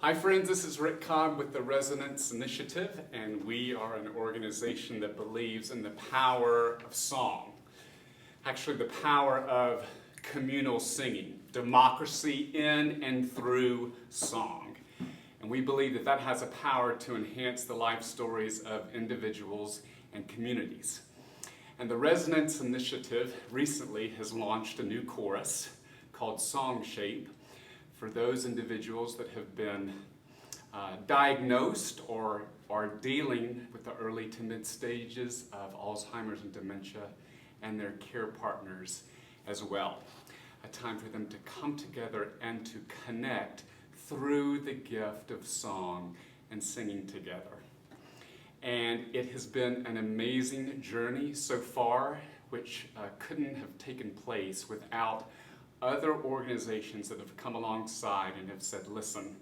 Hi friends, this is Rick Cobb with the Resonance Initiative, and we are an organization that believes in the power of song. Actually, the power of communal singing, democracy in and through song. And we believe that that has a power to enhance the life stories of individuals and communities. And the Resonance Initiative recently has launched a new chorus called Song Shape for those individuals that have been diagnosed or are dealing with the early to mid stages of Alzheimer's and dementia, and their care partners as well. A time for them to come together and to connect through the gift of song and singing together. And it has been an amazing journey so far, which couldn't have taken place without other organizations that have come alongside and have said, listen,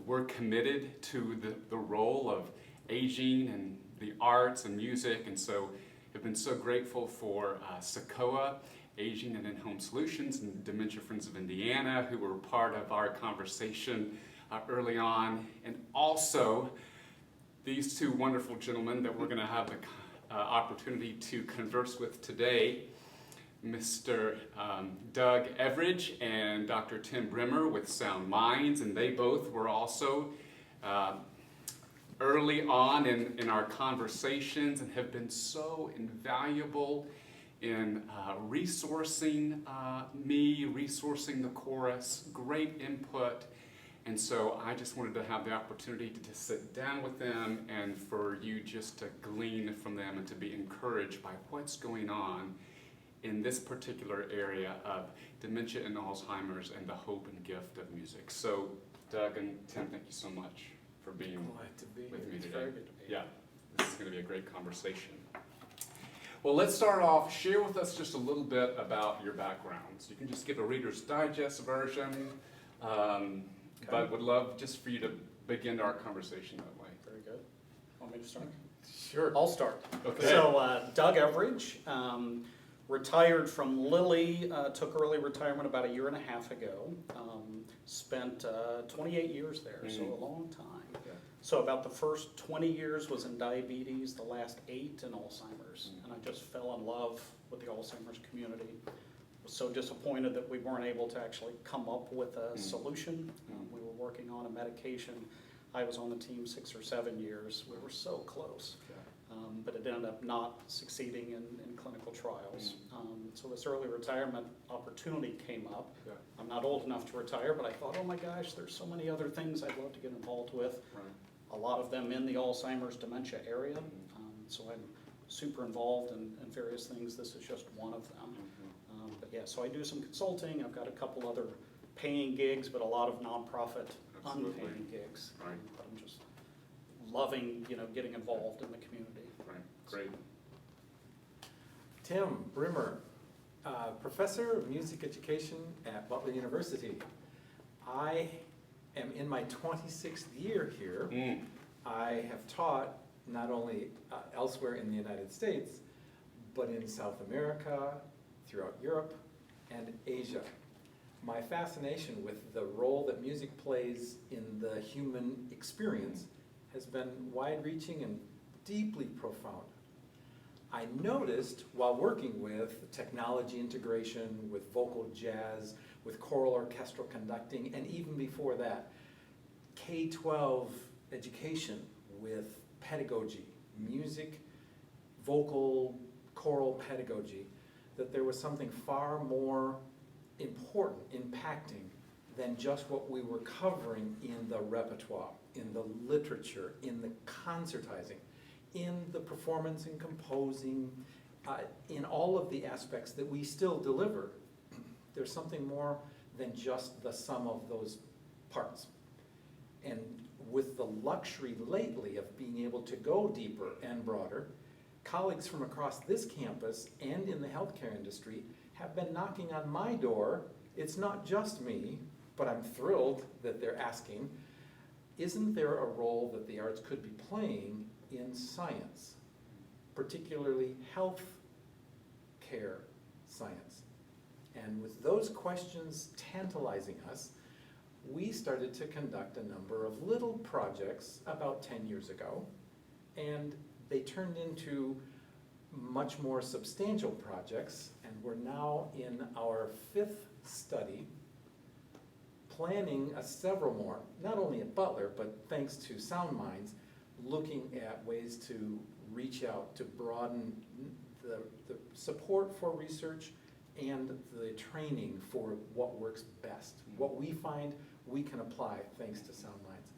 we're committed to the role of aging and the arts and music, and so have been so grateful for SACOA, Aging and In-Home Solutions, and Dementia Friends of Indiana, who were part of our conversation early on, and also these two wonderful gentlemen that we're going to have the opportunity to converse with today, Mr. Doug Everidge and Dr. Tim Brimmer with SoundMinds, and they both were also early on in our conversations and have been so invaluable in resourcing resourcing the chorus, great input. And so I just wanted to have the opportunity to just sit down with them and for you just to glean from them and to be encouraged by what's going on in this particular area of dementia and Alzheimer's and the hope and gift of music. So Doug and Tim, thank you so much for being with me today. Very good to be here. Yeah, this is going to be a great conversation. Well, let's start off. Share with us just a little bit about your backgrounds. You can just give a Reader's Digest version, but would love just for you to begin our conversation that way. Very good. Want me to start? Sure. I'll start. Okay. So Doug Everidge, retired from Lilly, took early retirement about 1.5 years ago. Spent 28 years there, so a long time. Yeah. So about the first 20 years was in diabetes, the last 8 in Alzheimer's. And I just fell in love with the Alzheimer's community. Was so disappointed that we weren't able to actually come up with a solution. We were working on a medication. I was on the team 6 or 7 years. We were so close. But it ended up not succeeding in clinical trials. So this early retirement opportunity came up. Yeah. I'm not old enough to retire, but I thought, oh my gosh, there's so many other things I'd love to get involved with. Right. A lot of them in the Alzheimer's dementia area. So I'm super involved in various things. This is just one of them. But yeah, so I do some consulting. I've got a couple other paying gigs, but a lot of nonprofit Absolutely. unpaying gigs. Right. But I'm just loving, getting involved in the community. Right, great. Tim Brimmer, Professor of Music Education at Butler University. I am in my 26th year here. I have taught not only elsewhere in the United States, but in South America, throughout Europe, and Asia. My fascination with the role that music plays in the human experience has been wide-reaching and deeply profound. I noticed while working with technology integration, with vocal jazz, with choral orchestral conducting, and even before that, K-12 education with pedagogy, music, vocal, choral pedagogy, that there was something far more important, impacting, than just what we were covering in the repertoire, in the literature, in the concertizing, in the performance and composing, in all of the aspects that we still deliver. There's something more than just the sum of those parts. And with the luxury lately of being able to go deeper and broader, colleagues from across this campus and in the healthcare industry have been knocking on my door. It's not just me, but I'm thrilled that they're asking, isn't there a role that the arts could be playing in science, particularly health care science? And with those questions tantalizing us, we started to conduct a number of little projects about 10 years ago, and they turned into much more substantial projects, and we're now in our 5th study, planning several more, not only at Butler, but thanks to SoundMinds, looking at ways to reach out to broaden the support for research and the training for what works best. What we find we can apply thanks to SoundMinds.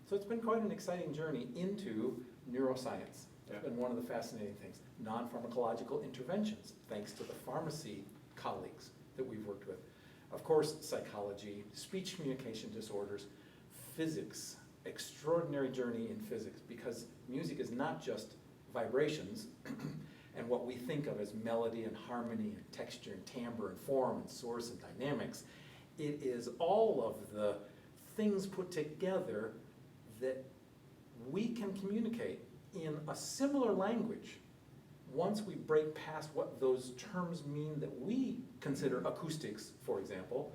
So it's been quite an exciting journey into neuroscience. It's been one of the fascinating things. Non-pharmacological interventions, thanks to the pharmacy colleagues that we've worked with. Of course, psychology, speech communication disorders, physics, extraordinary journey in physics, because music is not just vibrations and what we think of as melody and harmony and texture and timbre and form and source and dynamics. It is all of the things put together that we can communicate in a similar language once we break past what those terms mean that we consider acoustics, for example,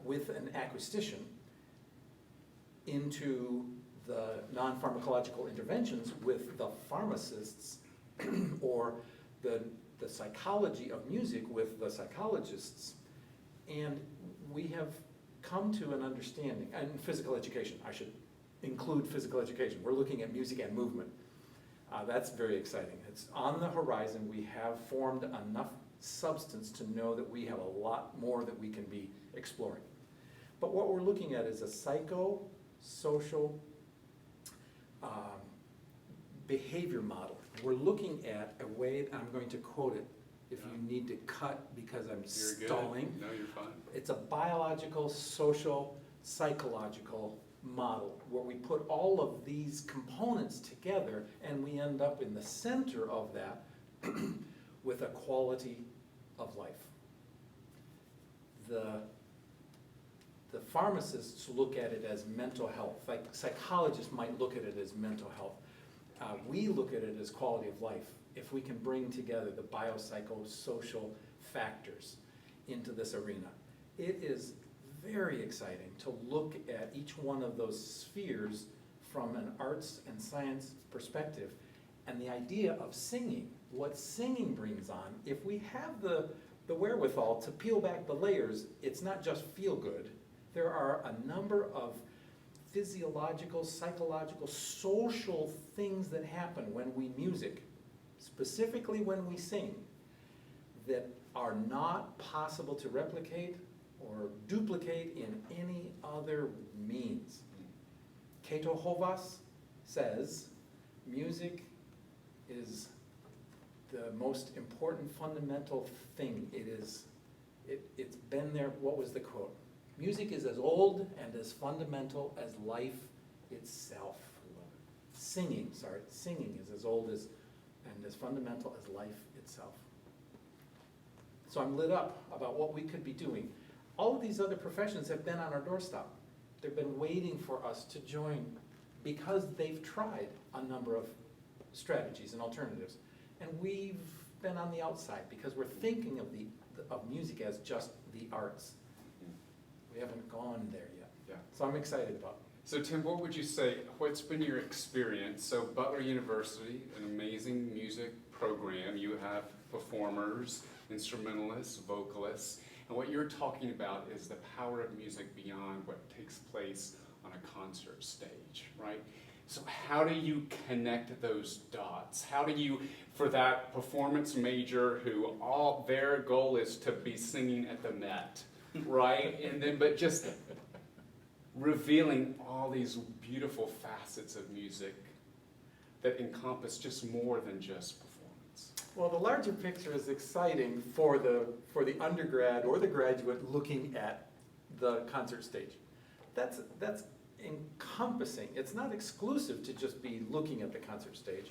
with an acoustician, into the non-pharmacological interventions with the pharmacists or the psychology of music with the psychologists. And we have come to an understanding, and physical education, I should include physical education. We're looking at music and movement. That's very exciting. It's on the horizon. We have formed enough substance to know that we have a lot more that we can be exploring. But what we're looking at is a psychosocial behavior model. We're looking at a way, I'm going to quote it if you need to cut because I'm You're stalling. Good. No, you're fine. It's a biological, social, psychological model where we put all of these components together and we end up in the center of that with a quality of life. The pharmacists look at it as mental health, like psychologists might look at it as mental health. We look at it as quality of life. If we can bring together the biopsychosocial factors into this arena, it is very exciting to look at each one of those spheres from an arts and science perspective. And the idea of singing, what singing brings on, if we have the wherewithal to peel back the layers, it's not just feel good. There are a number of physiological, psychological, social things that happen when we music, specifically when we sing, that are not possible to replicate or duplicate in any other means. Cato Hovas says music is the most important fundamental thing. It's been there. What was the quote? Music is as old and as fundamental as life itself. Singing is as old as and as fundamental as life itself. So I'm lit up about what we could be doing. All of these other professions have been on our doorstep. They've been waiting for us to join because they've tried a number of strategies and alternatives. And we've been on the outside because we're thinking of music as just the arts. We haven't gone there yet. Yeah. So I'm excited about it. So Tim, what would you say, what's been your experience? So Butler University, an amazing music program. You have performers, instrumentalists, vocalists, and what you're talking about is the power of music beyond what takes place on a concert stage, right? So how do you connect those dots? How do you, for that performance major who all their goal is to be singing at the Met, right? And then, but just revealing all these beautiful facets of music that encompass just more than just performance. Well, the larger picture is exciting for the undergrad or the graduate looking at the concert stage. That's encompassing. It's not exclusive to just be looking at the concert stage.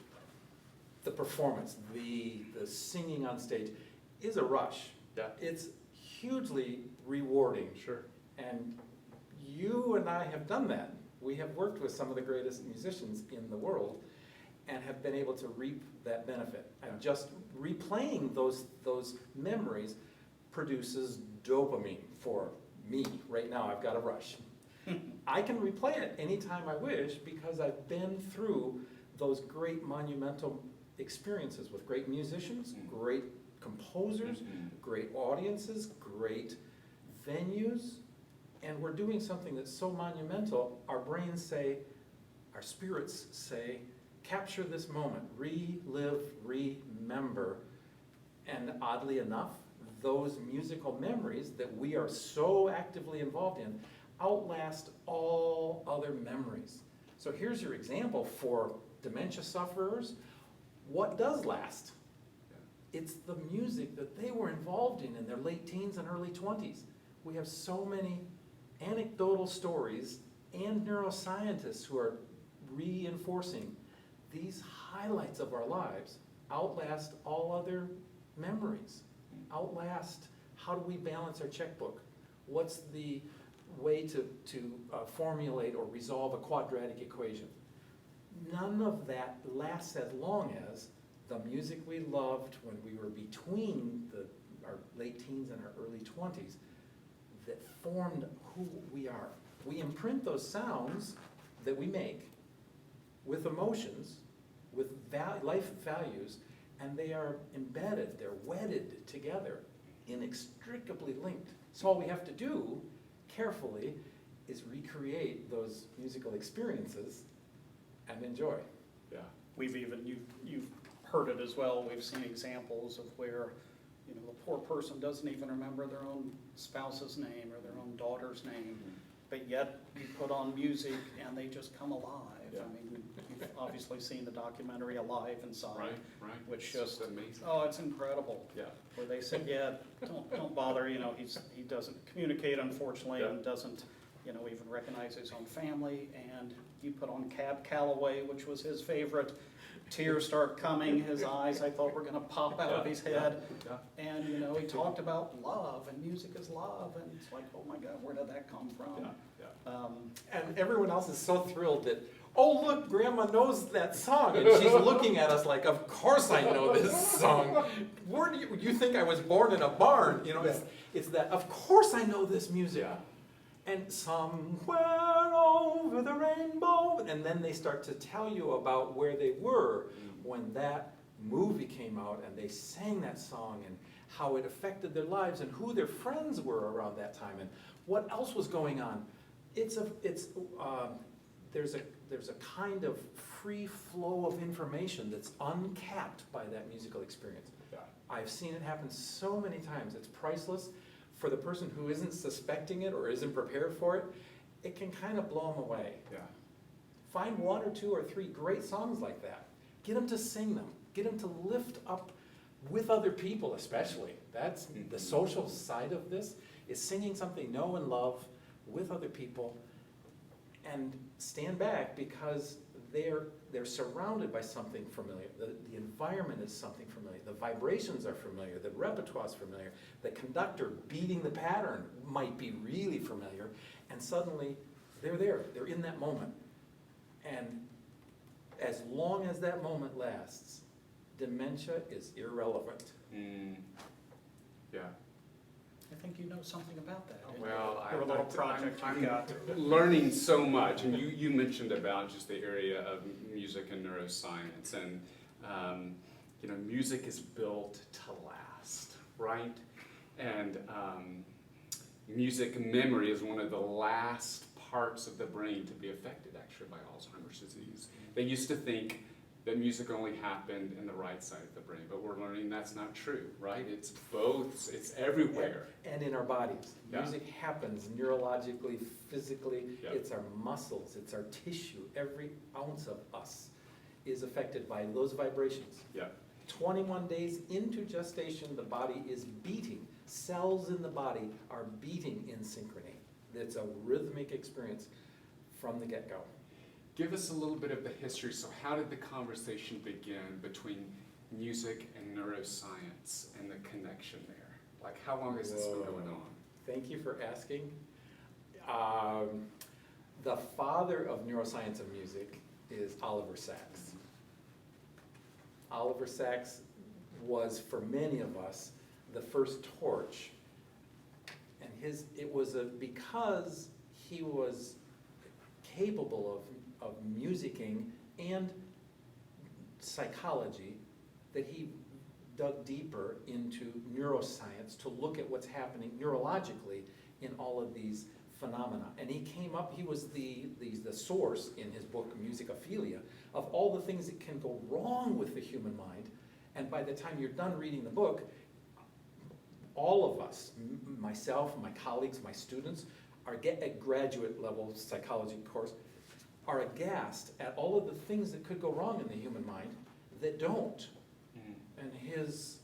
The performance, the singing on stage is a rush. Yeah. It's hugely rewarding. Sure. And you and I have done that. We have worked with some of the greatest musicians in the world and have been able to reap that benefit. And just replaying those memories produces dopamine for me, right now, I've got a rush. I can replay it anytime I wish because I've been through those great monumental experiences with great musicians, great composers, great audiences, great venues, and we're doing something that's so monumental, our brains say, our spirits say, capture this moment, relive, remember, and oddly enough, those musical memories that we are so actively involved in outlast all other memories. So here's your example for dementia sufferers. What does last? It's the music that they were involved in their late teens and early 20s. We have so many anecdotal stories and neuroscientists who are reinforcing these highlights of our lives outlast all other memories, outlast how do we balance our checkbook, what's the way to formulate or resolve a quadratic equation. None of that lasts as long as the music we loved when we were between our late teens and our early 20s that formed who we are. We imprint those sounds that we make with emotions, with life values, and they are embedded, they're wedded together, inextricably linked. So all we have to do, carefully, is recreate those musical experiences and enjoy. Yeah. You've heard it as well, we've seen examples of where, you know, the poor person doesn't even remember their own spouse's name or their own daughter's name, but yet you put on music and they just come alive. Yeah. I mean, you've obviously seen the documentary Alive Inside. Right. Which It's just, amazing. oh, it's incredible. Yeah. Where they said, yeah, don't bother, you know, he doesn't communicate unfortunately, Yeah. and doesn't, you know, even recognize his own family, and you put on Cab Calloway, which was his favorite, tears start coming, his eyes I thought were gonna pop out of his head, Yeah. and, you know, he talked about love, and music is love, and it's like, oh my God, where did that come from? Yeah. And everyone else is so thrilled that, oh look, Grandma knows that song, and she's looking at us like, of course I know this song. Where do you think I was born in a barn? You know, it's that, of course I know this music. Yeah. And somewhere over the rainbow, and then they start to tell you about where they were when that movie came out, and they sang that song, and how it affected their lives, and who their friends were around that time, and what else was going on. There's a kind of free flow of information that's uncapped by that musical experience. Yeah. I've seen it happen so many times. It's priceless. For the person who isn't suspecting it or isn't prepared for it, it can kind of blow them away. Yeah. Find one or two or three great songs like that. Get them to sing them. Get them to lift up with other people especially. That's the social side of this, is singing something you know and love with other people, and stand back because they're surrounded by something familiar. The environment is something familiar. The vibrations are familiar. The repertoire is familiar. The conductor beating the pattern might be really familiar. And suddenly, they're there. They're in that moment. And as long as that moment lasts, dementia is irrelevant. Yeah. I think you know something about that. Well, Your little project I'm you got. learning so much, and you mentioned about just the area of music and neuroscience, and you know, music is built to last, right? And music memory is one of the last parts of the brain to be affected, actually, by Alzheimer's disease. They used to think that music only happened in the right side of the brain, but we're learning that's not true, right? It's both, it's everywhere. And in our bodies. Yeah. Music happens neurologically, physically. Yeah. It's our muscles, it's our tissue. Every ounce of us is affected by those vibrations. Yeah. 21 days into gestation, the body is beating. Cells in the body are beating in synchrony. It's a rhythmic experience from the get-go. Give us a little bit of the history. So how did the conversation begin between music and neuroscience and the connection there? Like, how long has this been going on? Thank you for asking. The father of neuroscience and music is Oliver Sacks. Oliver Sacks was, for many of us, the first torch. And it was because he was capable of musicking and psychology that he dug deeper into neuroscience to look at what's happening neurologically in all of these phenomena. And he was the source in his book, Musicophilia, of all the things that can go wrong with the human mind. And by the time you're done reading the book, all of us, myself, my colleagues, my students, at graduate level psychology course, are aghast at all of the things that could go wrong in the human mind that don't. And his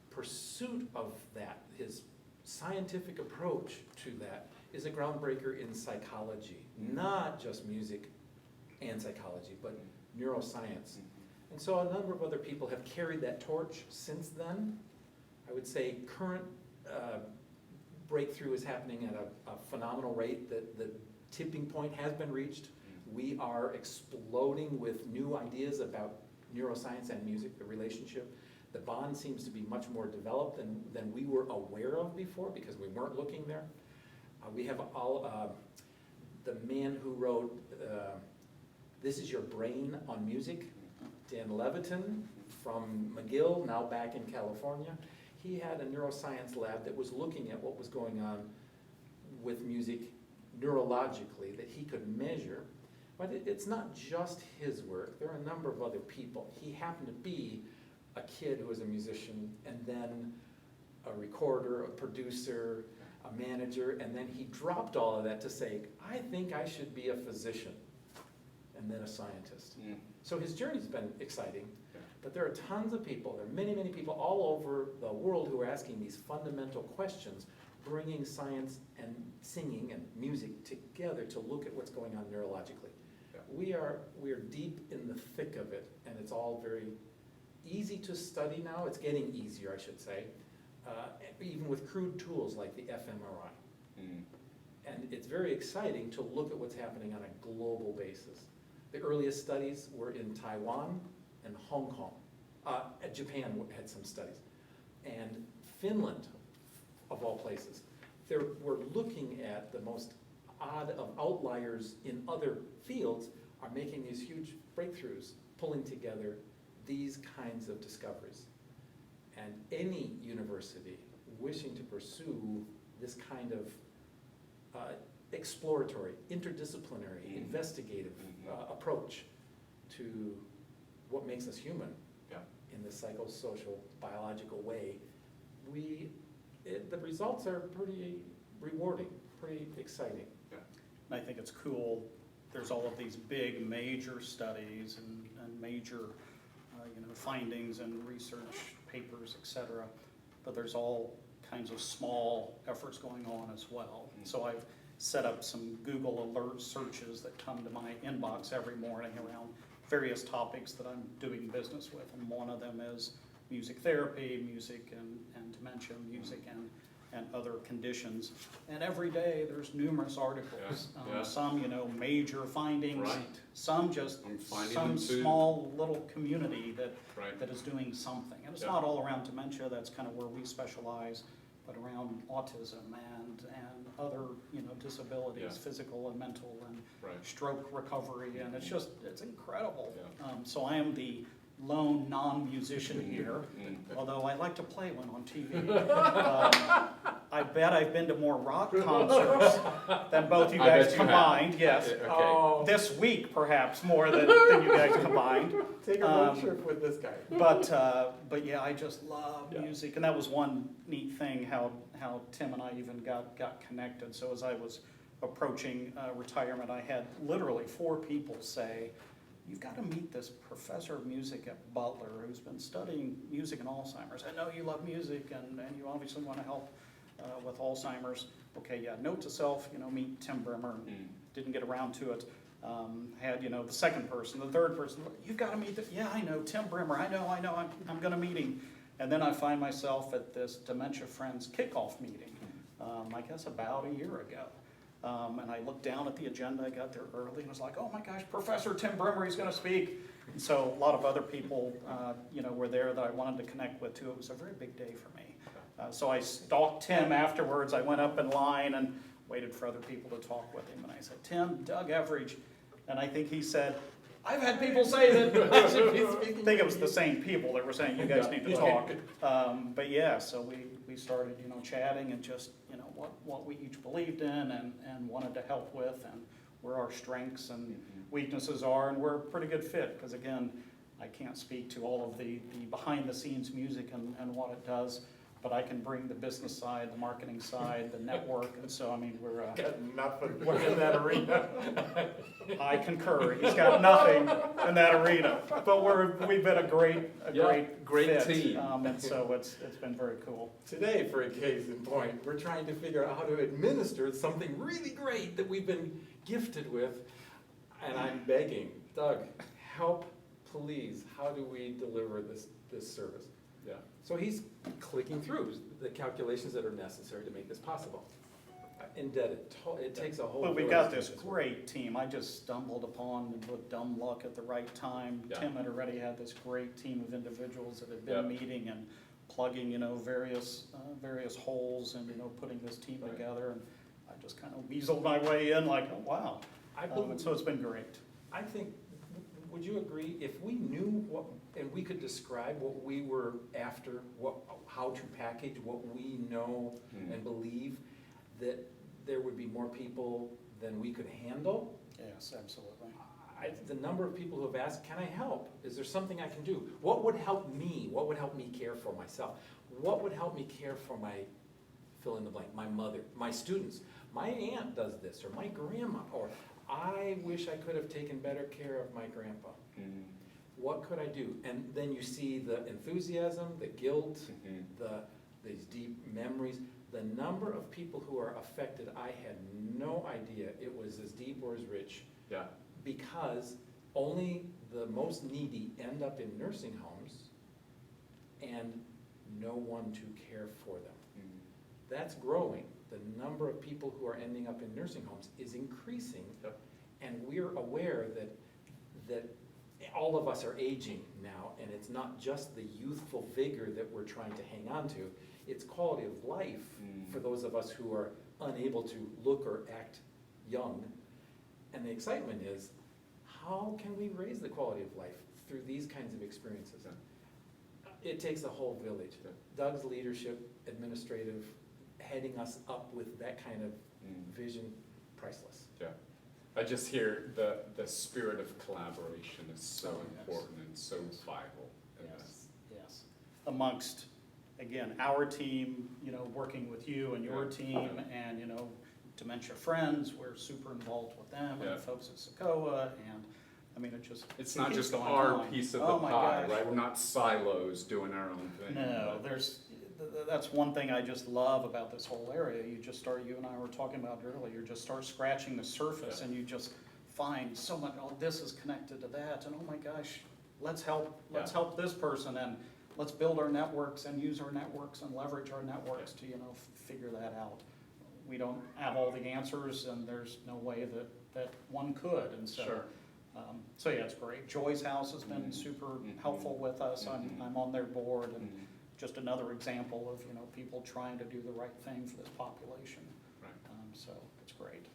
pursuit of that, his scientific approach to that, is a groundbreaker in psychology, not just music and psychology, but neuroscience. And so a number of other people have carried that torch since then. I would say current breakthrough is happening at a phenomenal rate. The tipping point has been reached. We are exploding with new ideas about neuroscience and music, the relationship. The bond seems to be much more developed than we were aware of before because we weren't looking there. We have the man who wrote This Is Your Brain on Music, Dan Levitin from McGill, now back in California. He had a neuroscience lab that was looking at what was going on with music neurologically that he could measure. But it's not just his work. There are a number of other people. He happened to be a kid who was a musician and then a recorder, a producer, a manager, and then he dropped all of that to say, I think I should be a physician, and then a scientist. So his journey's been exciting, but there are tons of people, there are many, many people all over the world who are asking these fundamental questions, bringing science and singing and music together to look at what's going on neurologically. We are deep in the thick of it, and it's all very easy to study now. It's getting easier, I should say, even with crude tools like the fMRI. And it's very exciting to look at what's happening on a global basis. The earliest studies were in Taiwan and Hong Kong. Japan had some studies. And Finland, of all places. We're looking at the most odd of outliers in other fields are making these huge breakthroughs, pulling together these kinds of discoveries. And any university wishing to pursue this kind of exploratory, interdisciplinary, investigative approach to what makes us human in the psychosocial, biological way, the results are pretty rewarding, pretty exciting. And I think it's cool, there's all of these big major studies and major findings and research papers, et cetera, but there's all kinds of small efforts going on as well. So I've set up some Google alert searches that come to my inbox every morning around various topics that I'm doing business with, and one of them is music therapy, music and dementia, music and other conditions. And every day there's numerous articles, some major findings, some just some small little community that is doing something. And it's not all around dementia, that's kind of where we specialize, but around autism and other disabilities, physical and mental, and stroke recovery, and it's incredible. So I am the lone non-musician here, although I like to play one on TV. I bet I've been to more rock concerts than both you guys combined. Yes, this week perhaps more than you guys combined. Take a road trip with this guy. But yeah, I just love music, and that was one neat thing how Tim and I even got connected. So as I was approaching retirement, I had literally 4 people say, you've got to meet this professor of music at Butler who's been studying music and Alzheimer's. I know you love music and you obviously want to help with Alzheimer's. Okay, note to self, meet Tim Brimmer. Didn't get around to it. Had, the second person, the third person, you've got to meet I know, Tim Brimmer, I know, I'm going to meet him. And then I find myself at this Dementia Friends kickoff meeting, I guess about a year ago. And I looked down at the agenda, I got there early, and was like, oh my gosh, Professor Tim Brimmer, he's going to speak. And so a lot of other people, were there that I wanted to connect with too. It was a very big day for me. So I stalked Tim afterwards. I went up in line and waited for other people to talk with him. And I said, Tim, Doug Everidge. And I think he said, I've had people say that I should be speaking. I think it was the same people that were saying, you guys need to talk. But yeah, so we started, chatting and just, what we each believed in and wanted to help with and where our strengths and weaknesses are. And we're a pretty good fit because, again, I can't speak to all of the behind-the-scenes music and what it does, but I can bring the business side, the marketing side, the network, and so, I mean, we're... Got nothing in that arena. I concur, he's got nothing in that arena, but we've been a great great fit. team. And so it's been very cool. Today, for a case in point, we're trying to figure out how to administer something really great that we've been gifted with, and I'm begging, Doug, help, please. How do we deliver this service? Yeah. So he's clicking through the calculations that are necessary to make this possible. Indebted. It takes a whole... But we've got this great team. I just stumbled upon with dumb luck at the right time. Yeah. Tim had already had this great team of individuals that had been Yeah. meeting and plugging, various holes and, putting this team Right. together. And I just kind of weaseled my way in like, oh, wow. And so it's been great. I think, would you agree, if we knew what, and we could describe what we were after, how to package what we know and believe, that there would be more people than we could handle? Yes, absolutely. The number of people who have asked, can I help? Is there something I can do? What would help me? What would help me care for myself? What would help me care for my, fill in the blank, my mother, my students? My aunt does this, or my grandma, or I wish I could have taken better care of my grandpa. What could I do? And then you see the enthusiasm, the guilt, these deep memories. The number of people who are affected, I had no idea it was as deep or as rich. Yeah. Because only the most needy end up in nursing homes and no one to care for them. That's growing. The number of people who are ending up in nursing homes is increasing. Yep. And we're aware that all of us are aging now, and it's not just the youthful vigor that we're trying to hang on to, it's quality of life for those of us who are unable to look or act young. And the excitement is, how can we raise the quality of life through these kinds of experiences? It takes a whole village. Doug's leadership, administrative, heading us up with that kind of vision, priceless. Yeah. I just hear the spirit of collaboration is so important and so vital in this. Yes. Amongst, again, our team, working with you and your team and, Dementia Friends, we're super involved with them and the folks at Socoa and, I mean, It's not keeps just going our on. piece of Oh the my pie, gosh. right? We're not silos doing our own thing. No, that's one thing I just love about this whole area. You and I were talking about it earlier, you just start scratching the surface and you just find so much, oh, this is connected to that, and oh my gosh, let's help this person, and let's build our networks and use our networks and leverage our networks to, figure that out. We don't have all the answers, and there's no way that one could, and so. Sure. So yeah, it's great. Joy's House has been super helpful with us. I'm on their board, and just another example of, people trying to do the right thing for this population. Right. So it's great.